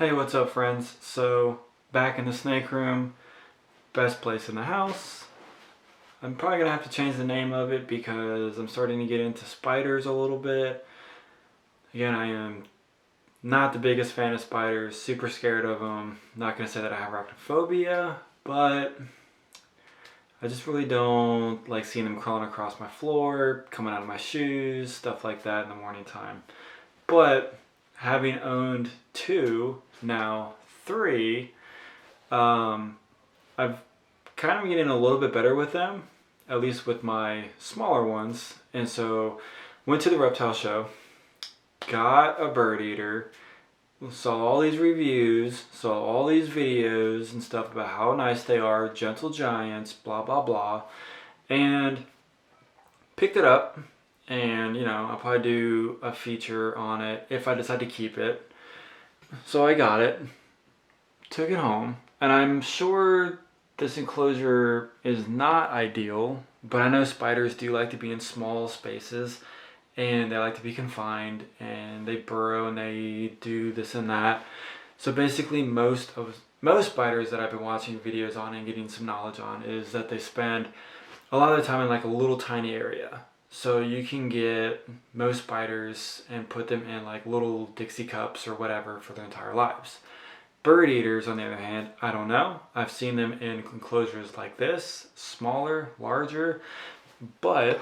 Hey, what's up, friends? So, back in the snake room, best place in the house. I'm probably gonna have to change the name of it because I'm starting to get into spiders a little bit. Again, I am not the biggest fan of spiders, super scared of them. Not gonna say that I have arachnophobia, but I just really don't like seeing them crawling across my floor, coming out of my shoes, stuff like that in the morning time. But having owned two, now three, I've kind of getting a little bit better with them, at least with my smaller ones. And so went to the reptile show, got a bird eater, saw all these reviews, saw all these videos and stuff about how nice they are, gentle giants, blah, blah, blah. And picked it up. And, I'll probably do a feature on it if I decide to keep it. So I got it, took it home, and I'm sure this enclosure is not ideal, but I know spiders do like to be in small spaces and they like to be confined and they burrow and they do this and that. So basically most spiders that I've been watching videos on and getting some knowledge on is that they spend a lot of the time in like a little tiny area. So you can get most spiders and put them in like little Dixie cups or whatever for their entire lives. Bird eaters, on the other hand, I don't know. I've seen them in enclosures like this, smaller, larger, but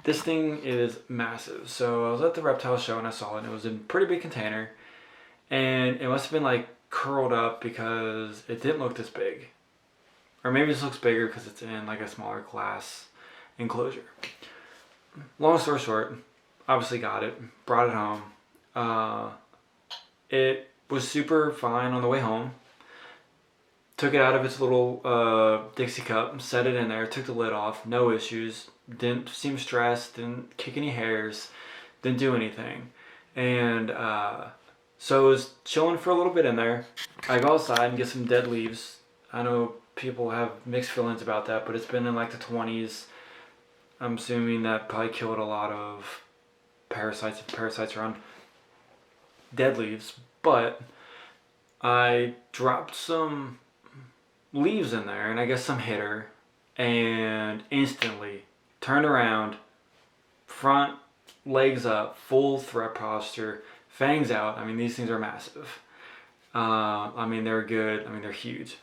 this thing is massive. So I was at the reptile show and I saw it, and it was in a pretty big container, and it must have been like curled up because it didn't look this big. Or maybe this looks bigger because it's in like a smaller glass enclosure. Long story short, obviously got it, brought it home. It was super fine on the way home. Took it out of its little Dixie cup, set it in there, took the lid off, no issues. Didn't seem stressed, didn't kick any hairs, didn't do anything. And so I was chilling for a little bit in there. I go outside and get some dead leaves. I know people have mixed feelings about that, but it's been in like the 20s. I'm assuming that probably killed a lot of parasites if parasites are on dead leaves. But I dropped some leaves in there and I guess some hit her, and instantly turned around, front legs up, full threat posture, fangs out. I mean, these things are massive. They're good. They're huge.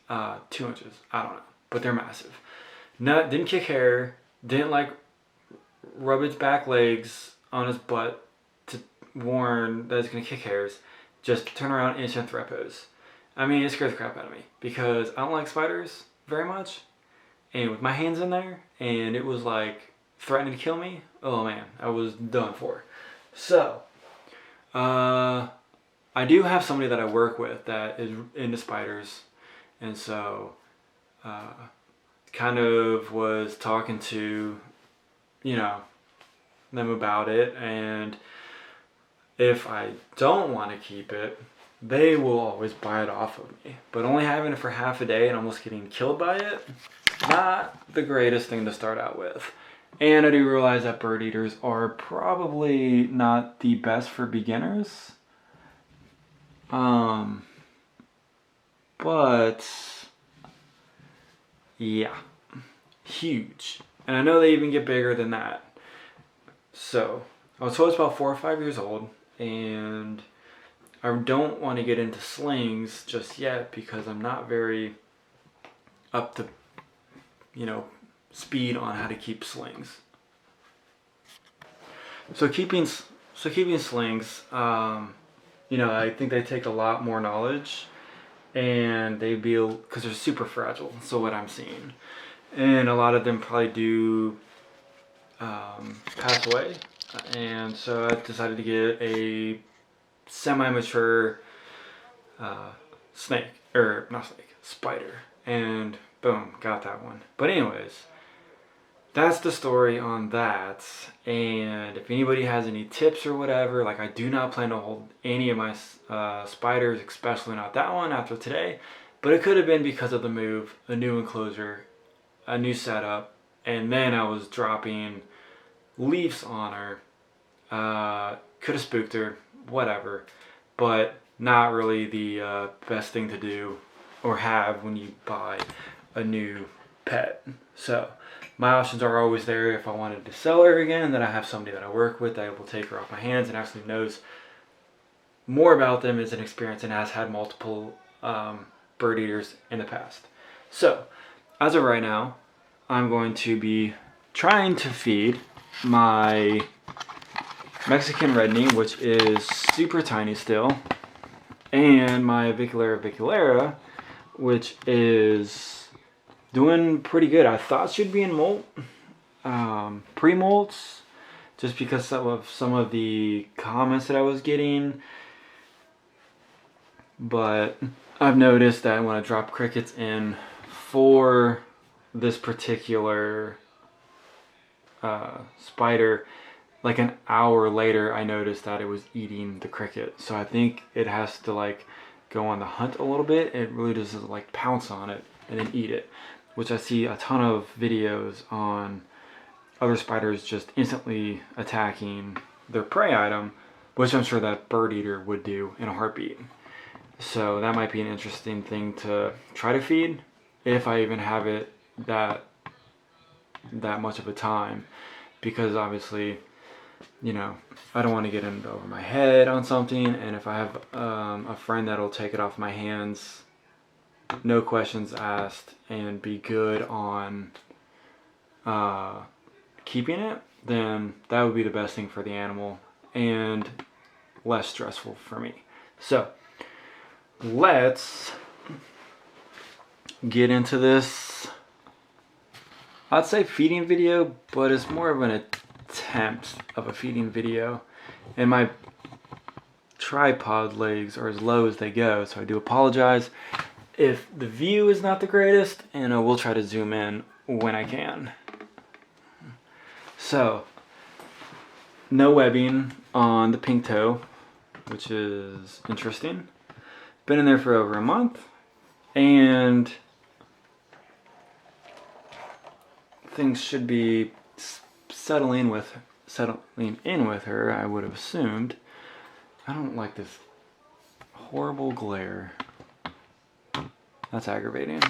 2 inches. I don't know, but they're massive. No, didn't kick hair. Didn't like rub its back legs on his butt to warn that it's gonna kick hairs. Just turn around, instant threat pose. It scared the crap out of me because I don't like spiders very much. And with my hands in there, and it was like threatening to kill me, oh man, I was done for. So, I do have somebody that I work with that is into spiders. And so, kind of was talking to, them about it. And if I don't want to keep it, they will always buy it off of me. But only having it for half a day and almost getting killed by it, not the greatest thing to start out with. And I do realize that bird eaters are probably not the best for beginners. But yeah, huge. And I know they even get bigger than that. So I was told it's about 4 or 5 years old, and I don't want to get into slings just yet because I'm not very up to, speed on how to keep slings. So keeping slings, I think they take a lot more knowledge, and because they're super fragile. So what I'm seeing, and a lot of them probably do pass away, and so I decided to get a semi-mature spider, and boom, got that one. But anyways, that's the story on that. And if anybody has any tips or whatever, like, I do not plan to hold any of my spiders, especially not that one after today, but it could have been because of the move, a new enclosure, a new setup, and then I was dropping leaves on her. Could have spooked her, whatever. But not really the best thing to do or have when you buy a new pet. So my options are always there. If I wanted to sell her again, then I have somebody that I work with that will take her off my hands and actually knows more about them, is an experience, and has had multiple bird eaters in the past. So as of right now, I'm going to be trying to feed my Mexican red knee, which is super tiny still, and my aviculera, which is doing pretty good. I thought she'd be in molt, pre-molts, just because of some of the comments that I was getting. But I've noticed that when I drop crickets in for this particular spider, like an hour later, I noticed that it was eating the cricket. So I think it has to like go on the hunt a little bit. It really just like pounce on it and then eat it, which I see a ton of videos on other spiders just instantly attacking their prey item, which I'm sure that bird eater would do in a heartbeat. So that might be an interesting thing to try to feed, if I even have it that much of a time, because obviously, you know, I don't want to get it over my head on something, and if I have a friend that'll take it off my hands, no questions asked, and be good on keeping it, then that would be the best thing for the animal and less stressful for me. So let's get into this, I'd say feeding video, but it's more of an attempt of a feeding video. And my tripod legs are as low as they go, so I do apologize if the view is not the greatest, and I will try to zoom in when I can. So, no webbing on the pink toe, which is interesting. Been in there for over a month, and things should be settling in with her, I would have assumed. I don't like this horrible glare. That's aggravating.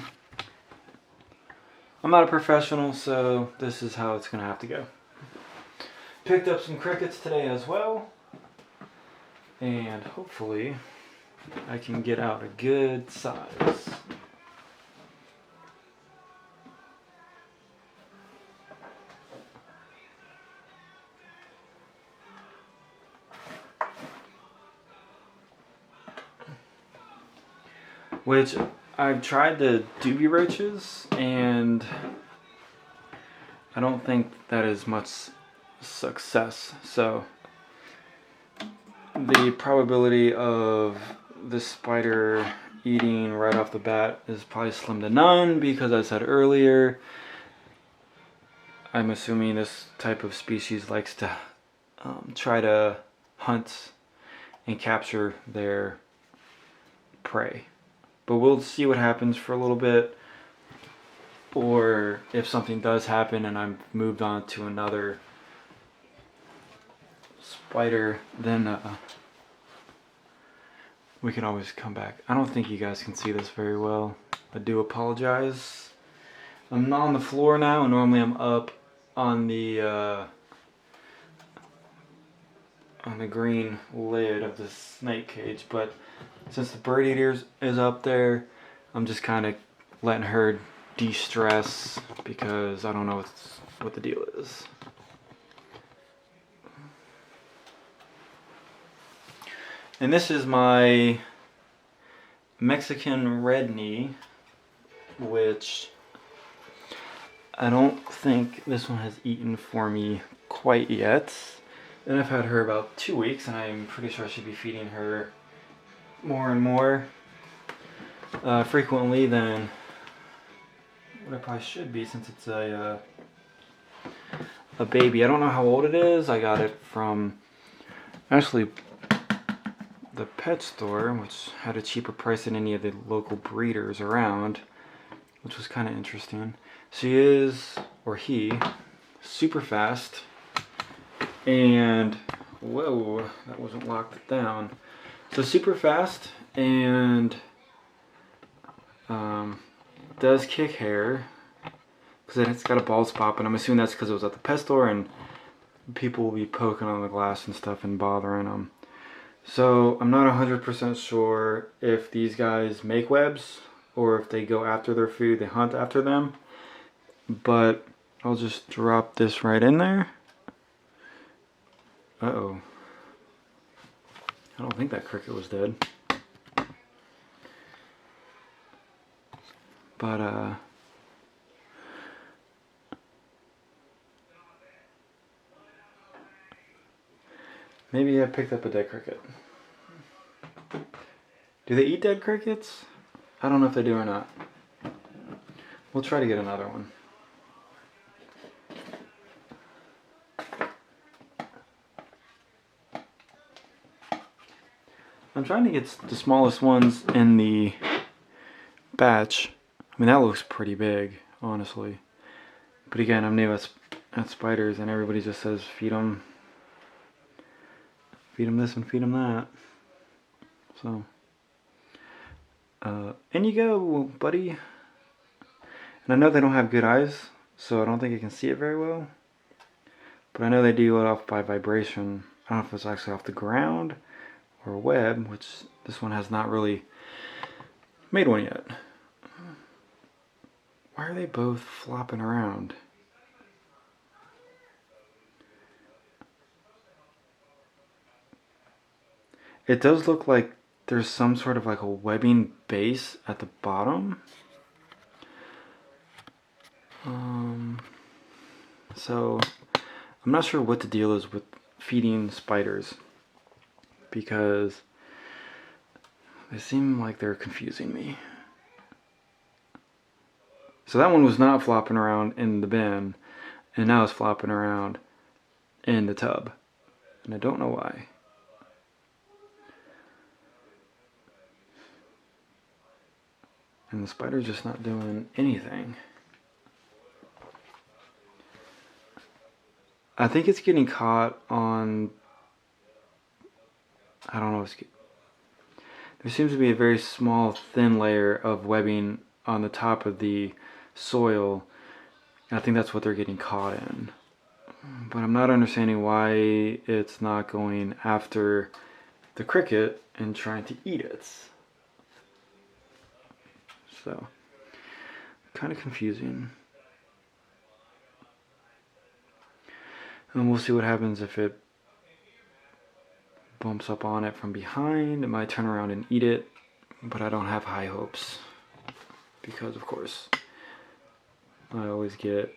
I'm not a professional, so this is how it's gonna have to go. Picked up some crickets today as well, and hopefully I can get out a good size. Which I've tried the doobie roaches, and I don't think that is much success. So the probability of this spider eating right off the bat is probably slim to none, because I said earlier, I'm assuming this type of species likes to try to hunt and capture their prey. But we'll see what happens for a little bit, or if something does happen and I'm moved on to another spider, then we can always come back. I don't think you guys can see this very well. I do apologize. I'm not on the floor now. Normally I'm up on the green lid of the snake cage, but since the bird eater is up there, I'm just kind of letting her de-stress, because I don't know what the deal is. And this is my Mexican red knee, which I don't think this one has eaten for me quite yet. And I've had her about 2 weeks, and I'm pretty sure I should be feeding her more and more frequently than what I probably should be, since it's a baby. I don't know how old it is. I got it from actually the pet store, which had a cheaper price than any of the local breeders around, which was kind of interesting. She is, or he, super fast, and whoa, that wasn't locked down. So super fast and does kick hair because it's got a bald spot, but I'm assuming that's because it was at the pet store and people will be poking on the glass and stuff and bothering them. So I'm not 100% sure if these guys make webs or if they go after their food, they hunt after them. But I'll just drop this right in there. Uh-oh. I don't think that cricket was dead. But, maybe I picked up a dead cricket. Do they eat dead crickets? I don't know if they do or not. We'll try to get another one. I'm trying to get the smallest ones in the batch. I mean, that looks pretty big, honestly. But again, I'm new at spiders, and everybody just says feed them this and feed them that. So, in you go, buddy. And I know they don't have good eyes, so I don't think you can see it very well. But I know they do it off by vibration. I don't know if it's actually off the ground or a web, which this one has not really made one yet. Why are they both flopping around? It does look like there's some sort of like a webbing base at the bottom. So I'm not sure what the deal is with feeding spiders because they seem like they're confusing me. So that one was not flopping around in the bin, and now it's flopping around in the tub. And I don't know why. And the spider's just not doing anything. I think it's getting caught on, I don't know, there seems to be a very small thin layer of webbing on the top of the soil. And I think that's what they're getting caught in. But I'm not understanding why it's not going after the cricket and trying to eat it. So, kind of confusing. And we'll see what happens if it bumps up on it from behind. It might turn around and eat it, but I don't have high hopes. Because, of course, I always get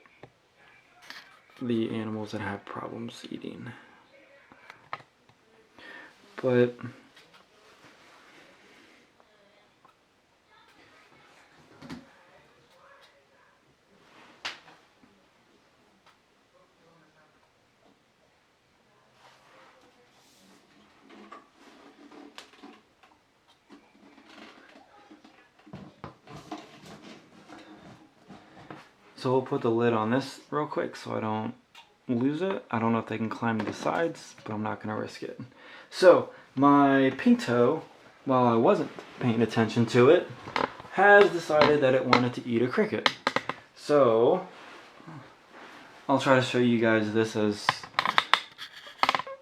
the animals that have problems eating. But so we'll put the lid on this real quick so I don't lose it. I don't know if they can climb the sides, but I'm not going to risk it. So my pink toe, while I wasn't paying attention to it, has decided that it wanted to eat a cricket. So I'll try to show you guys this as,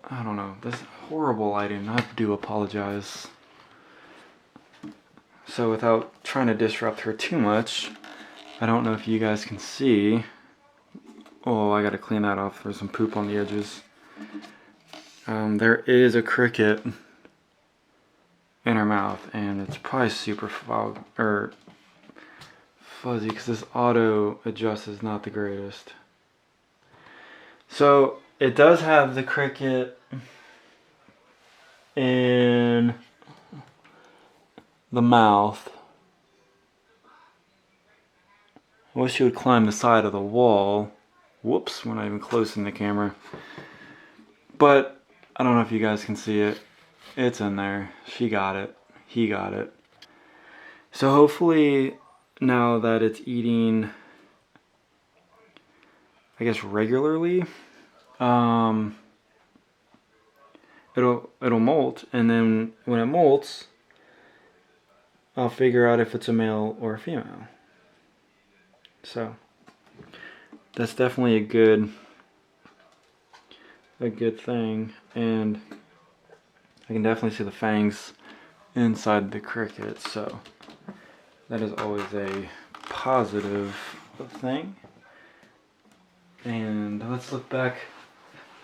I don't know, this horrible lighting. I do apologize. So without trying to disrupt her too much, I don't know if you guys can see. Oh, I gotta clean that off. There's some poop on the edges. There is a cricket in her mouth, and it's probably super fuzzy because this auto adjust is not the greatest. So it does have the cricket in the mouth. I wish she would climb the side of the wall. Whoops, we're not even close in the camera. But I don't know if you guys can see it. It's in there. She got it. He got it. So hopefully now that it's eating, I guess, regularly, it'll molt, and then when it molts, I'll figure out if it's a male or a female. So that's definitely a good thing, and I can definitely see the fangs inside the cricket, so that is always a positive thing. And let's look back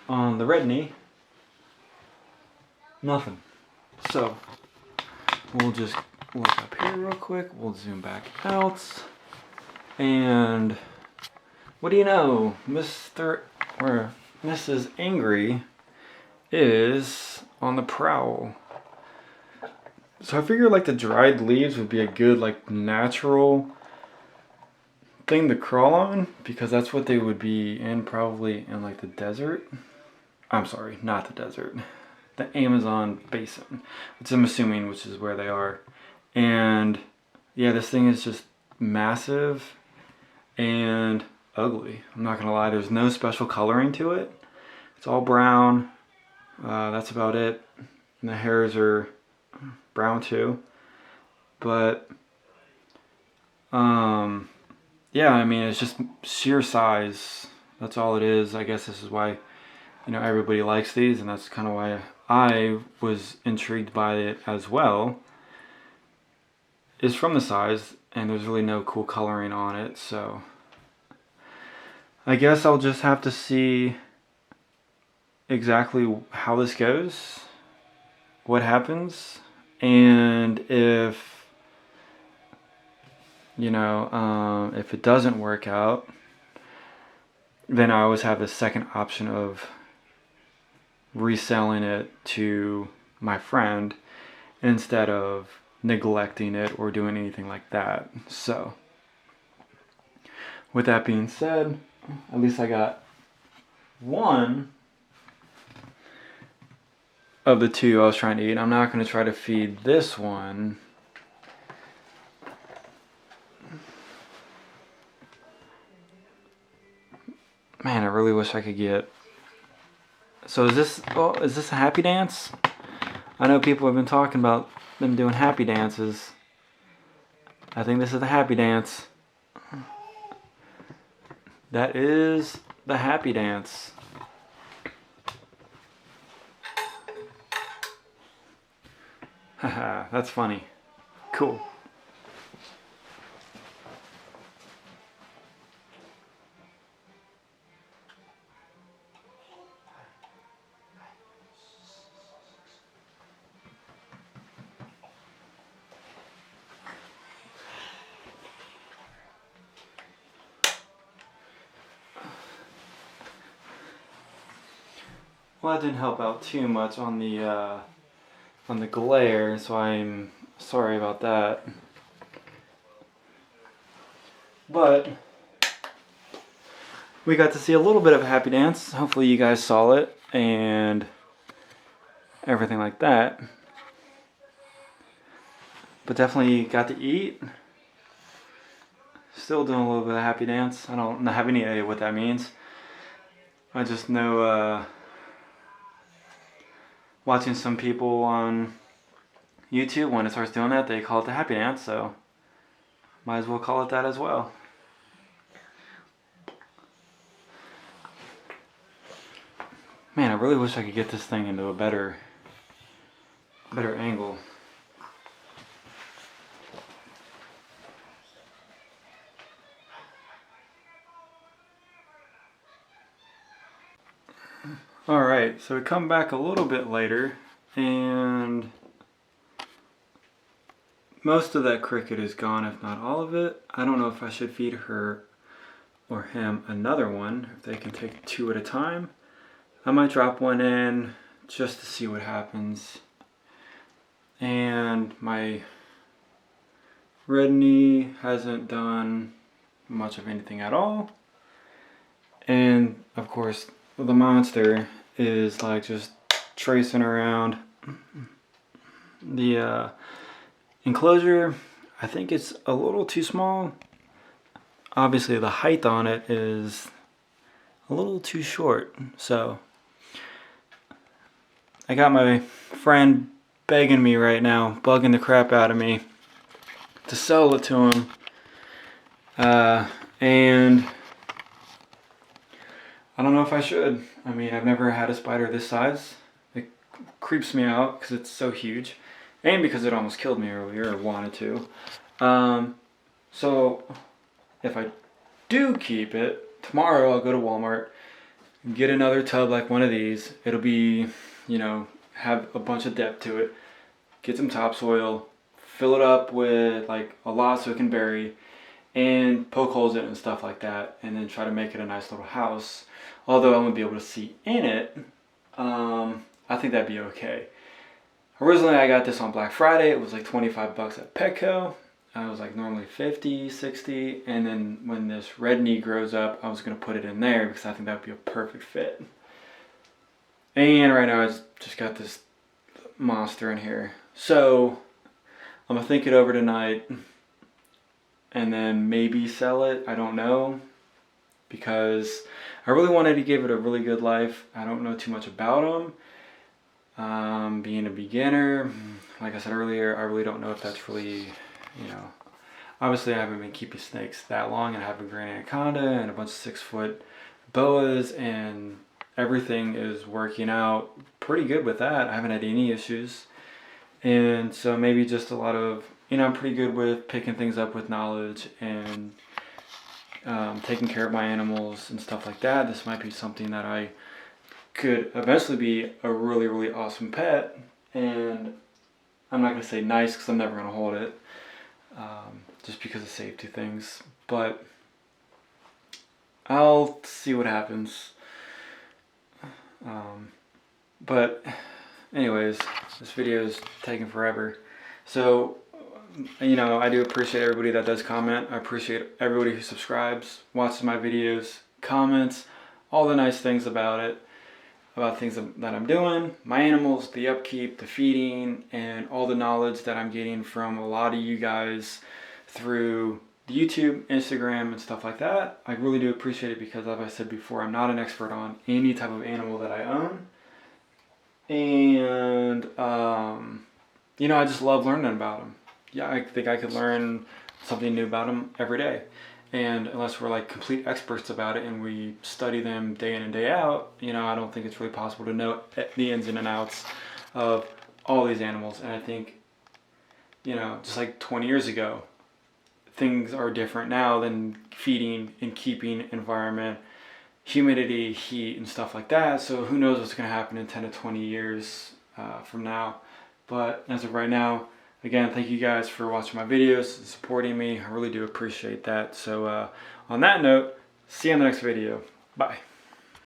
on the red knee. Nothing. So we'll just look up here real quick. We'll zoom back out. And what do you know? Mrs. Angry is on the prowl. So I figured like the dried leaves would be a good like natural thing to crawl on, because that's what they would be in, probably in like the desert. I'm sorry, not the desert. The Amazon basin, which I'm assuming which is where they are. And yeah, this thing is just massive and ugly. I'm not gonna lie, there's no special coloring to it. It's all brown. That's about it. And the hairs are brown too. But yeah, I mean, it's just sheer size. That's all it is. I guess this is why, you know, everybody likes these, and that's kind of why I was intrigued by it as well. Is from the size, and there's really no cool coloring on it, so I guess I'll just have to see exactly how this goes, what happens, and if, you know, if it doesn't work out, then I always have the second option of reselling it to my friend instead of neglecting it or doing anything like that. So with that being said, at least I got one of the two I was trying to eat. I'm not going to try to feed this one. Man, I really wish I could get... So is this a happy dance? I know people have been talking about them doing happy dances. I think this is the happy dance. That is the happy dance. Haha, that's funny. Cool. Well, that didn't help out too much on the glare, so I'm sorry about that. But we got to see a little bit of a happy dance. Hopefully you guys saw it and everything like that. But definitely got to eat. Still doing a little bit of happy dance. I don't have any idea what that means. I just know watching some people on YouTube, when it starts doing that, they call it the happy dance, so might as well call it that as well. Man, I really wish I could get this thing into a better angle. Alright, so we come back a little bit later, and most of that cricket is gone, if not all of it. I don't know if I should feed her or him another one, if they can take two at a time. I might drop one in just to see what happens. And my red knee hasn't done much of anything at all. And of course, the monster is like just tracing around the enclosure. I think it's a little too small. Obviously the height on it is a little too short, so I got my friend begging me right now, bugging the crap out of me to sell it to him. And I don't know if I should. I mean, I've never had a spider this size. It creeps me out because it's so huge, and because it almost killed me earlier, or wanted to. So if I do keep it, tomorrow I'll go to Walmart, get another tub like one of these. It'll be, you know, have a bunch of depth to it. Get some topsoil, fill it up with like a lot so it can bury, and poke holes in it and stuff like that, and then try to make it a nice little house. Although I won't be able to see in it, I think that'd be okay. Originally I got this on Black Friday. It was like 25 bucks at Petco. I was like normally 50, 60, and then when this red knee grows up, I was gonna put it in there because I think that'd be a perfect fit. And right now I just got this monster in here. So I'm gonna think it over tonight and then maybe sell it. I don't know, because I really wanted to give it a really good life. I don't know too much about them. Being a beginner, like I said earlier, I really don't know if that's really, you know, obviously I haven't been keeping snakes that long, and I have a grand anaconda and a bunch of 6-foot boas, and everything is working out pretty good with that. I haven't had any issues. And so maybe just a lot of, you know, I'm pretty good with picking things up with knowledge and taking care of my animals and stuff like that. This might be something that I could eventually be a really, really awesome pet. And I'm not going to say nice because I'm never going to hold it, just because of safety things. But I'll see what happens. But anyways, this video is taking forever. So, you know, I do appreciate everybody that does comment. I appreciate everybody who subscribes, watches my videos, comments, all the nice things about it, about things that I'm doing, my animals, the upkeep, the feeding, and all the knowledge that I'm getting from a lot of you guys through the YouTube, Instagram, and stuff like that. I really do appreciate it because, as I said before, I'm not an expert on any type of animal that I own. And, you know, I just love learning about them. Yeah, I think I could learn something new about them every day. And unless we're like complete experts about it and we study them day in and day out, you know, I don't think it's really possible to know the ins and outs of all these animals. And I think, you know, just like 20 years ago, things are different now than feeding and keeping environment, humidity, heat, and stuff like that. So who knows what's going to happen in 10 to 20 years from now. But as of right now, again, thank you guys for watching my videos and supporting me. I really do appreciate that. So on that note, see you on the next video. Bye.